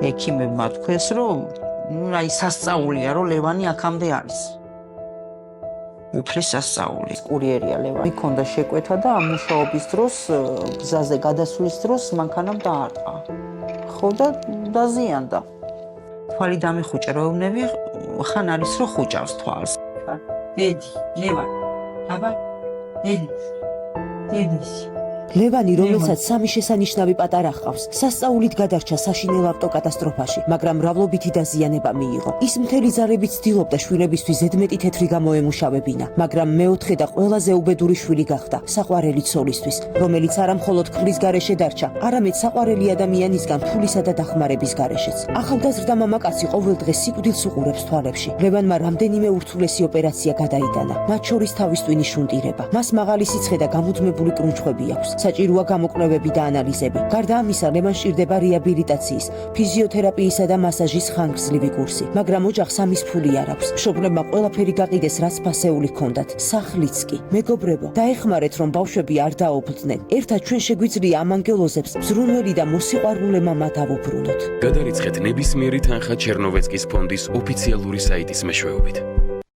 ექიმებმა თქვეს, რომ აი სასწაულია, რომ ლევანი აქამდე არის. უფლის სასწაული. კურიერია ლევანი. მიქონდა შეკვეთა და ამ მუშაობის დროს, გზაზე გადასვლის დროს მანქანამ დაარტყა. ხო და დაზიანდა. თვალი დამიხუჭა, რაუნები ხან არის, რომ ხუჭავს თვალს. დედი, ლევანი. აბა, დედის. ლევანი, რომელსაც სამი შესანიშნავი პატარა ჰყავს, სასწაულით გადარჩა საშინელ ავტოკატასტროფაში, მაგრამ მრავლობითი დაზიანება მიიღო. ის მთელი ძალებით ცდილობდა შვილებისთვის ზედმეტი თეთრი გამოემუშავებინა, მაგრამ მეოთხე და ყველაზე უბედური შვილი გახდა, საყვარელი ცოლისთვის, რომელიც არა მხოლოდ ქმრის გარეშე დარჩა, არამედ საყვარელი ადამიანისგან ფულისა და დახმარების გარეშეც. ახალგაზრდა მამაკაცი ყოველ დღე სიკვდილს უყურებს თვალებში. ლევანმა რამდენიმე ურთულესი ოპერაცია გადაიტანა, მათ შორის თავის ტვინის შუნტირება. მას მაღალი სიცხე და გამუდმებული კრუნჩხვები აქვს. საჭიროა გამოკვლევები და ანალიზები. გარდა ამისა, ლევანს სჭირდება რეაბილიტაციის, ფიზიოთერაპიისა და მასაჟის ხანგრძლივი კურსი, მაგრამ ოჯახს ამის ფული არ აქვს. მშობლებმა ყველაფერი გაყიდეს, რაც ფასეული ჰქონდათ, სახლიც კი. მეგობრებო, დაეხმარეთ, რომ ბავშვები არ დაობლდნენ. ერთად ჩვენ შეგვიძლია ამ ანგელოზებს მზრუნველი და მოსიყვარულე მამა დავუბრუნოთ. გადარიცხეთ ნებისმიერი თანხა ჩერნოვეცკის ფონდის ოფიციალური საიტის მეშვეობით.